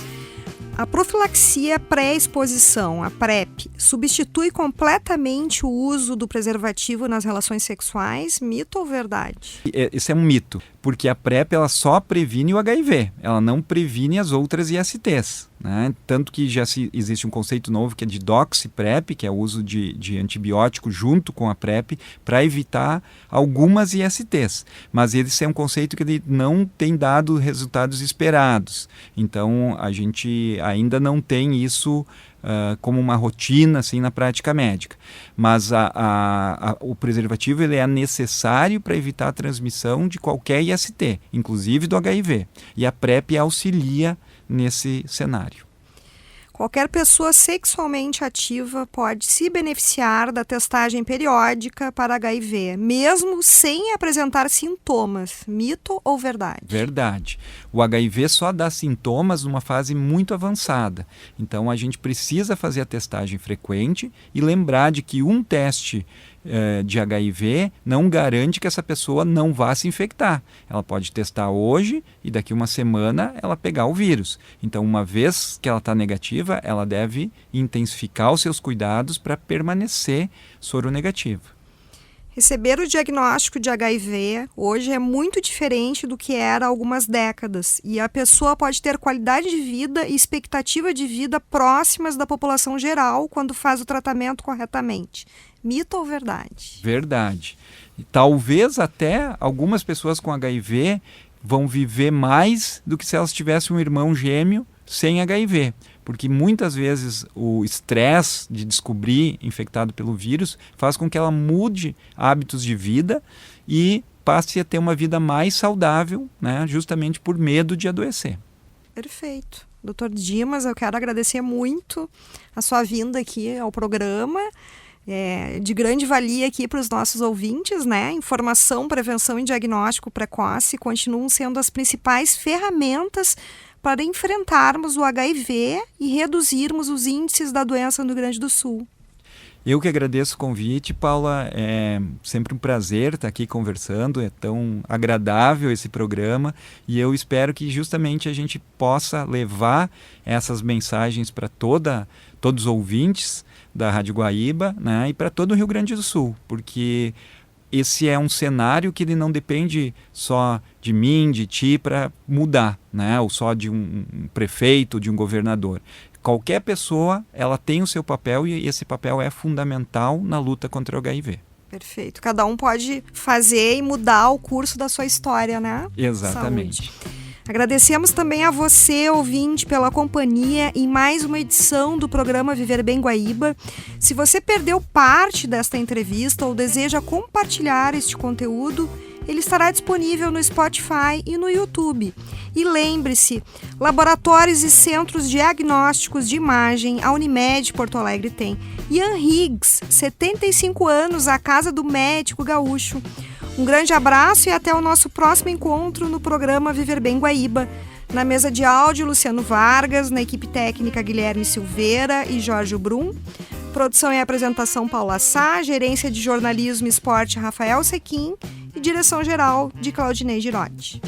A profilaxia pré-exposição, a PrEP, substitui completamente o uso do preservativo nas relações sexuais? Mito ou verdade? Esse é um mito, porque a PrEP ela só previne o HIV, ela não previne as outras ISTs. né? Tanto que já existe um conceito novo que é de doxy-PrEP, que é o uso de antibiótico junto com a PrEP para evitar algumas ISTs. Mas esse é um conceito que ele não tem dado resultados esperados. Então, a gente ainda não tem isso como uma rotina assim, na prática médica. Mas o preservativo ele é necessário para evitar a transmissão de qualquer IST, inclusive do HIV. E a PrEP auxilia nesse cenário. Qualquer pessoa sexualmente ativa pode se beneficiar da testagem periódica para HIV, mesmo sem apresentar sintomas. Mito ou verdade? Verdade. O HIV só dá sintomas numa fase muito avançada. Então, a gente precisa fazer a testagem frequente e lembrar de que um teste de HIV não garante que essa pessoa não vá se infectar. Ela pode testar hoje e daqui uma semana ela pegar o vírus. Então, uma vez que ela está negativa, ela deve intensificar os seus cuidados para permanecer soronegativa. Receber o diagnóstico de HIV hoje é muito diferente do que era há algumas décadas e a pessoa pode ter qualidade de vida e expectativa de vida próximas da população geral quando faz o tratamento corretamente. Mito ou verdade? Verdade. E talvez até algumas pessoas com HIV vão viver mais do que se elas tivessem um irmão gêmeo sem HIV. Porque muitas vezes o estresse de descobrir infectado pelo vírus faz com que ela mude hábitos de vida e passe a ter uma vida mais saudável, né, justamente por medo de adoecer. Perfeito. Dr. Dimas, eu quero agradecer muito a sua vinda aqui ao programa. De grande valia aqui para os nossos ouvintes, né? Informação, prevenção e diagnóstico precoce continuam sendo as principais ferramentas para enfrentarmos o HIV e reduzirmos os índices da doença no Rio Grande do Sul. Eu que agradeço o convite, Paula. É sempre um prazer estar aqui conversando. É tão agradável esse programa e eu espero que justamente a gente possa levar essas mensagens para todos os ouvintes da Rádio Guaíba, né, e para todo o Rio Grande do Sul, porque esse é um cenário que ele não depende só de mim, de ti, para mudar, né, ou só de um prefeito, de um governador. Qualquer pessoa, ela tem o seu papel e esse papel é fundamental na luta contra o HIV. Perfeito. Cada um pode fazer e mudar o curso da sua história, né? Exatamente. Saúde. Agradecemos também a você, ouvinte, pela companhia em mais uma edição do programa Viver Bem Guaíba. Se você perdeu parte desta entrevista ou deseja compartilhar este conteúdo, ele estará disponível no Spotify e no YouTube. E lembre-se, laboratórios e centros diagnósticos de imagem, a Unimed Porto Alegre tem. Ian Higgs, 75 anos, a Casa do Médico Gaúcho. Um grande abraço e até o nosso próximo encontro no programa Viver Bem Guaíba. Na mesa de áudio, Luciano Vargas, na equipe técnica Guilherme Silveira e Jorge Brum. Produção e apresentação Paula Sá, gerência de jornalismo e esporte Rafael Sequim e direção geral de Claudinei Girotti.